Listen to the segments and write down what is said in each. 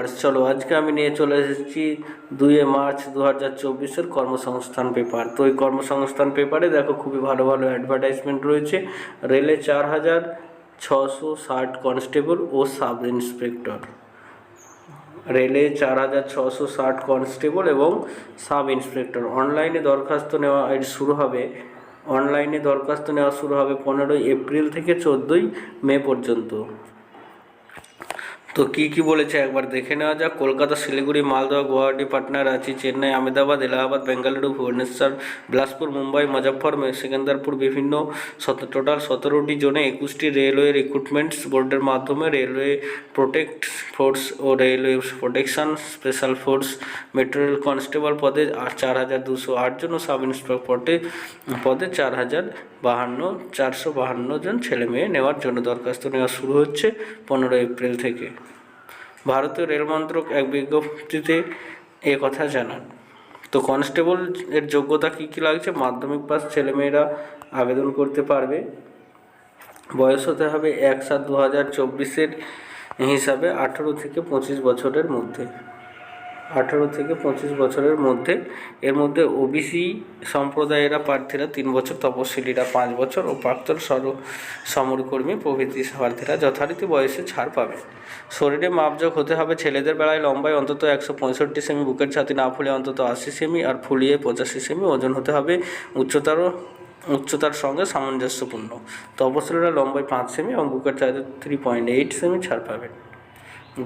Viewers, চলো আজকে আমি নিয়ে চলে এসেছি 2 মার্চ 2024-এর কর্মসংস্থান পেপার। তো এই কর্মসংস্থান পেপারে দেখো খুবই ভালো ভালো অ্যাডভার্টাইজমেন্ট রয়েছে। রেলে 4,660 কনস্টেবল ও সাব ইন্সপেক্টর। রেলে 4,660 কনস্টেবল এবং সাব ইন্সপেক্টর। অনলাইনে দরখাস্ত নেওয়া শুরু হবে 15ই এপ্রিল থেকে 14ই মে পর্যন্ত। তো কি বলেছে একবার দেখে নেওয়া যাক। কলকাতা, শিলিগুড়ি, মালদহ, গুয়াহাটি, পাটনা, রাঁচি, চেন্নাই, আহমেদাবাদ, এলাহাবাদ, বেঙ্গালুরু, ভুবনেশ্বর, বিলাসপুর, মুম্বাই, মুজফ্ফর, সেকেন্দারপুর বিভিন্ন টোটাল 17টি জোনে 21টি রেলওয়ে রিক্রুটমেন্টস বোর্ডের মাধ্যমে রেলওয়ে প্রোটেক্ট ফোর্স ও railway protection special force metro rail constable পদে 4,208 জন ও সাব ইন্সপেক্টর পদে 452 জন ছেলে মেয়ে নেওয়ার জন্য দরখাস্ত নেওয়া শুরু হচ্ছে 15 এপ্রিল থেকে। ভারতীয় রেল মন্ত্রক এক বিজ্ঞপ্তিতে এ কথা জানান। তো কনস্টেবল এর যোগ্যতা কী লাগছে? মাধ্যমিক পাস ছেলেমেয়েরা আবেদন করতে পারবে। বয়স হতে হবে 1/7/2024 হিসাবে 18 থেকে 25 বছরের মধ্যে। 18 থেকে 25 বছরের মধ্যে। এর মধ্যে ওবিসি সম্প্রদায়েরা প্রার্থীরা 3 বছর, তপশিলীরা 5 বছর ও প্রাক্তন সমরকর্মী প্রভৃতি প্রার্থীরা যথারীতি বয়সে ছাড় পাবে। শরীরে মাপজোক হতে হবে। ছেলেদের বেলায় লম্বায় অন্তত 165 সেমি, বুকের ছাতি না ফুলে অন্তত 80 সেমি আর ফুলিয়ে 85 সেমি। ওজন হতে হবে উচ্চতার সঙ্গে সামঞ্জস্যপূর্ণ। তপশিলীরা লম্বায় 5 সেমি এবং বুকের ছাতি 3.8 সেমি ছাড় পাবেন।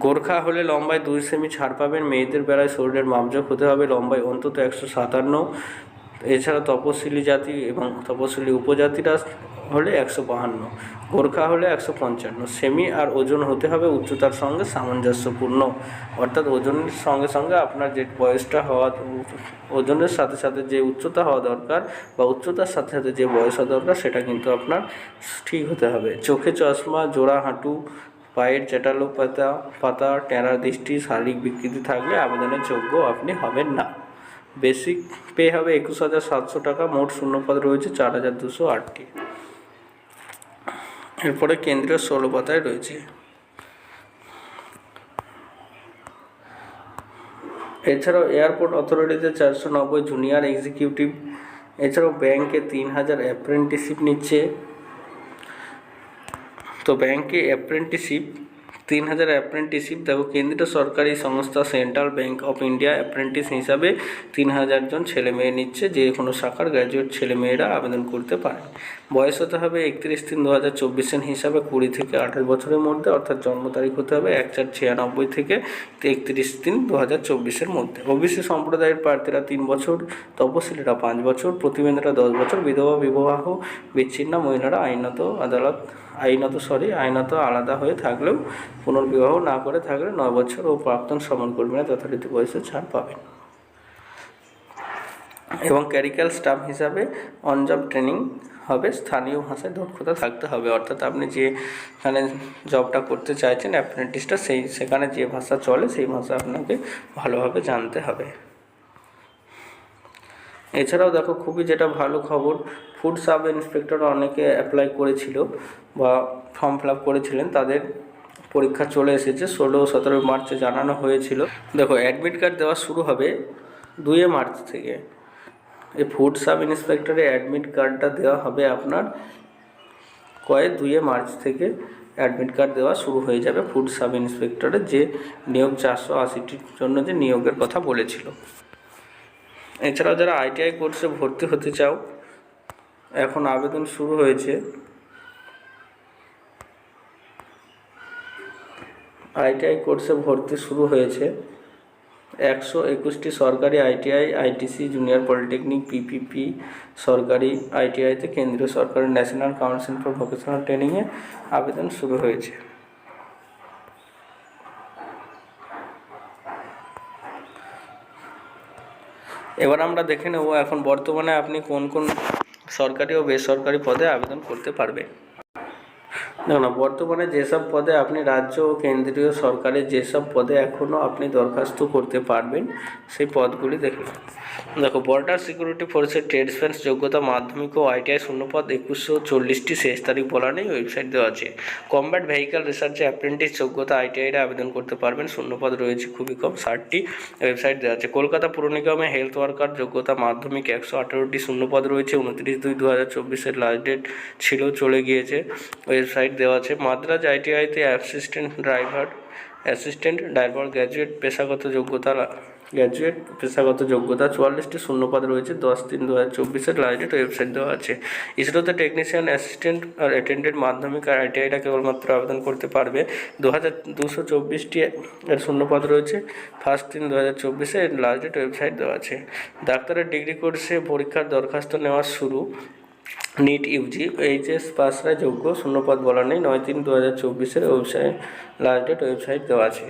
গোর্খা হলে লম্বায় 2 সেমি ছাড় পাবেন। মেয়েদের বেলায় শরীরের মাপজোক হতে হবে লম্বায় অন্তত 157। এছাড়া তপশিলি জাতি এবং তপশিলি উপজাতিরা হলে 152, গোর্খা হলে 155 সেমি। আর ওজন হতে হবে উচ্চতার সঙ্গে সামঞ্জস্যপূর্ণ, অর্থাৎ ওজনের সঙ্গে সঙ্গে আপনার যে বয়সটা হওয়া, ওজনের সাথে সাথে যে উচ্চতা হওয়া দরকার বা উচ্চতার সাথে সাথে যে বয়স হওয়া দরকার সেটা কিন্তু আপনার ঠিক হতে হবে। চোখে চশমা, জোড়া হাঁটু, পায়ের চ্যাটালো পাতা, টেরা দৃষ্টি, শারীরিক বিকৃতি থাকলে আবেদনের যোগ্য আপনি হবেন না। বেসিক পে হবে 21,700 টাকা। মোট শূন্যপদ রয়েছে 4,208টি। এরপরে কেন্দ্রীয় 16 পাতায় রয়েছে। এছাড়াও এয়ারপোর্ট অথরিটিতে 490 জুনিয়র এক্সিকিউটিভ। এছাড়াও ব্যাংকে 3,000 অ্যাপ্রেন্টিসশিপ নিচ্ছে। তো ব্যাংকে 3,000 অ্যাপ্রেন্টিসশিপ। দেখো, কেন্দ্রীয় সরকারি সংস্থা central bank of India apprentice হিসাবে 3,000 জন ছেলে মেয়ে নিচ্ছে। যে কোনো শাখার গ্র্যাজুয়েট ছেলে মেয়েরা আবেদন করতে পারে। বয়স হতে হবে 31/3/2024 হিসাবে 20 থেকে 28 বছরের মধ্যে, অর্থাৎ জন্ম তারিখ হতে হবে 1/4/96 থেকে 31/3/2024 মধ্যে। ওবিসি সম্প্রদায়ের প্রার্থীরা 3 বছর, তপশিলীরা 5 বছর, প্রতিবন্ধীরা 10 বছর, বিধবা বিবাহ বিচ্ছিন্ন মহিলারা আইনত আলাদা হয়ে থাকলেও পুনর্বিবাহ না করে থাকলে 9 বছর ও প্রাক্তন সমরকর্মীরা যথারীতি বয়সে ছাড় পাবেন। এবং ক্যারিক্যাল স্টাফ হিসাবে অন জব ট্রেনিং হবে। স্থানীয় ভাষায় দক্ষতা থাকতে হবে, অর্থাৎ আপনি যেখানে জবটা করতে চাইছেন অ্যাপ্রেন্টিসটা, সেখানে যে ভাষা চলে সেই ভাষা আপনাকে ভালোভাবে জানতে হবে। এছাড়াও দেখো, খুবই যেটা ভালো খবর, ফুড সাব ইন্সপেক্টর অনেকে অ্যাপ্লাই করেছিল বা ফর্ম ফিল আপ করেছিলেন, তাদের পরীক্ষা চলে এসেছে। 16-17 মার্চে জানানো হয়েছিল। দেখো, অ্যাডমিট কার্ড দেওয়া শুরু হবে 2 মার্চ থেকে। এই ফুড সাব ইন্সপেক্টরের অ্যাডমিট কার্ডটা দেওয়া হবে আপনার 2 মার্চ থেকে অ্যাডমিট কার্ড দেওয়া শুরু হয়ে যাবে ফুড সাব ইন্সপেক্টরের, যে নিয়োগ 480টির জন্য যে নিয়োগের কথা বলেছিল। এছাড়াও যারা ITI কোর্সে ভর্তি হতে চাও, এখন আবেদন শুরু হয়েছে। ITI কোর্সে ভর্তি শুরু হয়েছে। 121টি সরকারি ITI, ITC, junior polytechnic, PPP সরকারি ITIতে কেন্দ্রীয় সরকারের ন্যাশনাল কাউন্সিল ফর ভোকেশনাল ট্রেনিংয়ে আবেদন শুরু হয়েছে। এবার আমরা দেখে নেব এখন বর্তমানে আপনি কোন কোন সরকারি ও বেসরকারি পদে আবেদন করতে পারবেন। দেখুন, বর্তমানে যেসব পদে আপনি রাজ্য ও কেন্দ্রীয় সরকারের যেসব পদে এখনও আপনি দরখাস্ত করতে পারবেন সেই পদগুলি দেখুন। দেখো, বর্ডার সিকিউরিটি ফোর্সের ট্রেডসম্যান যোগ্যতা মাধ্যমিক ও আইটিআই শূন্যপদ 2140টি, শেষ তারিখ বলা নেই, ওয়েবসাইট দেওয়া আছে। কমব্যাট ভেহিক্যাল রিসার্চে অ্যাপ্রেন্টিস যোগ্যতা আইটিআইরা আবেদন করতে পারবেন, শূন্যপদ রয়েছে খুবই কম, 60টি, ওয়েবসাইট দেওয়া আছে। কলকাতা পুর নিগমে হেলথ ওয়ার্কার যোগ্যতা মাধ্যমিক 118টি, শূন্যপদ রয়েছে, 29/2/2024 লাস্ট ডেট ছিল, চলে গিয়েছে, ওয়েবসাইট দেওয়া আছে। মাদ্রাজ আইটিআইতে অ্যাসিস্ট্যান্ট ড্রাইভার গ্র্যাজুয়েট পেশাগত যোগ্যতা 44টি, শূন্যপদ রয়েছে, 10/3/2024 লাস্ট ডেট, ওয়েবসাইট দেওয়া আছে। ইসরোতে টেকনিশিয়ান অ্যাসিস্ট্যান্ট আর অ্যাটেন্ডেন্ট মাধ্যমিক আর আইটিআইটা কেবলমাত্র আবেদন করতে পারবে, 2224টি এর শূন্যপদ রয়েছে, 1/3/2024 এর লাস্ট ডেট, ওয়েবসাইট দেওয়া আছে। ডাক্তারের ডিগ্রি কোর্সে পরীক্ষার দরখাস্ত নেওয়া শুরু, নিট ইউজি, এইচএস পাসরা যোগ্য, শূন্যপদ বলা নেই, 9/3/2024 ওয়েবসাইট, লাস্ট ডেট, ওয়েবসাইট দেওয়া আছে।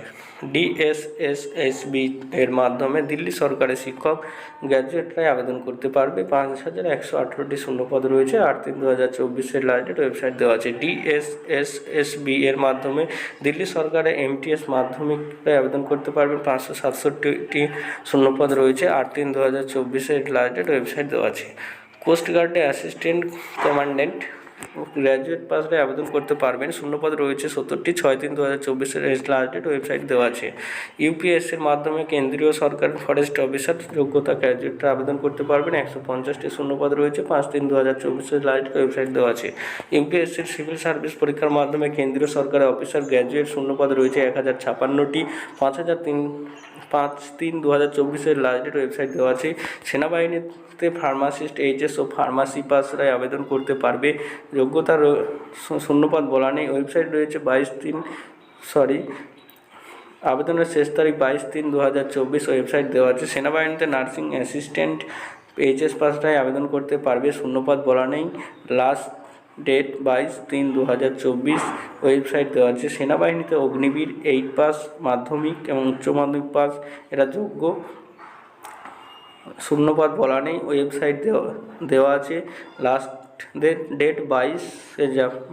ডিএসএসএসবি এর মাধ্যমে দিল্লি সরকারের শিক্ষক গ্র্যাজুয়েটরাই আবেদন করতে পারবে, 5118টি, শূন্যপদ রয়েছে, 8/3/2024 লাস্ট ডেট, ওয়েবসাইট দেওয়া আছে। ডিএসএসএসবি এর মাধ্যমে দিল্লি সরকারের এমটিএস মাধ্যমিকরাই আবেদন করতে পারবেন, 567টি, শূন্যপদ রয়েছে, 8/3/2024 লাস্ট ডেট, ওয়েবসাইট দেওয়া আছে। কোস্টগার্ডে অ্যাসিস্ট্যান্ট কমান্ড্যান্ট গ্র্যাজুয়েট পাসে আবেদন করতে পারবেন, শূন্যপদ রয়েছে 70টি, 6/3/2024 লাস্ট ডেট, ওয়েবসাইট দেওয়া আছে। ইউপিএসসির মাধ্যমে কেন্দ্রীয় সরকারের ফরেস্ট অফিসার যোগ্যতা গ্র্যাজুয়েটরা আবেদন করতে পারবেন, 150টি, শূন্যপদ রয়েছে, 5/3/2024 লাস্ট ডেট, ওয়েবসাইট দেওয়া আছে। ইউপিএসসির সিভিল সার্ভিস পরীক্ষার মাধ্যমে কেন্দ্রীয় সরকারের অফিসার গ্র্যাজুয়েট, শূন্যপদ রয়েছে 1056টি, 5/3/2024 লাস্ট ডেট, ওয়েবসাইট দেওয়া আছে। সেনাবাহিনীতে ফার্মাসিস্ট, এইচএস ও ফার্মাসি পাসরাই আবেদন করতে পারবে, যোগ্যতার শূন্যপদ বলা নেই, ওয়েবসাইট রয়েছে। আবেদনের শেষ তারিখ 22/3/2024, ওয়েবসাইট দেওয়া আছে। সেনাবাহিনীতে নার্সিং অ্যাসিস্ট্যান্ট এইচএস পাসরাই আবেদন করতে পারবে, শূন্যপদ বলা নেই, লাস্ট ডেট 22/3/2024, ওয়েবসাইট দেওয়া আছে। সেনাবাহিনীতে অগ্নিবীর 8 পাস, মাধ্যমিক এবং উচ্চ মাধ্যমিক পাস এরা যোগ্য, শূন্যপদ বলা নেই, ওয়েবসাইট দেওয়া আছে। লাস্ট ডেট 22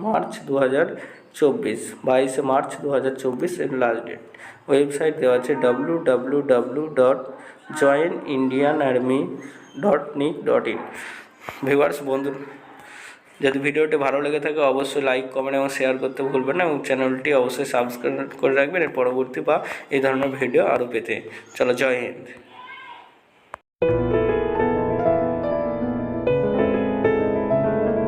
মার্চ 2024 এর লাস্ট ডেট, ওয়েবসাইট দেওয়া আছে www.joinindianarmy.nic.in। ভিউয়ার্স, বন্ধু, যদি ভিডিওটি ভালো লেগে থাকে অবশ্যই লাইক, কমেন্ট এবং শেয়ার করতে ভুলবেন না, এবং চ্যানেলটি অবশ্যই সাবস্ক্রাইব করে রাখবেন এর পরবর্তী বা এই ধরনের ভিডিও আরও পেতে। চলো, জয় হিন্দ।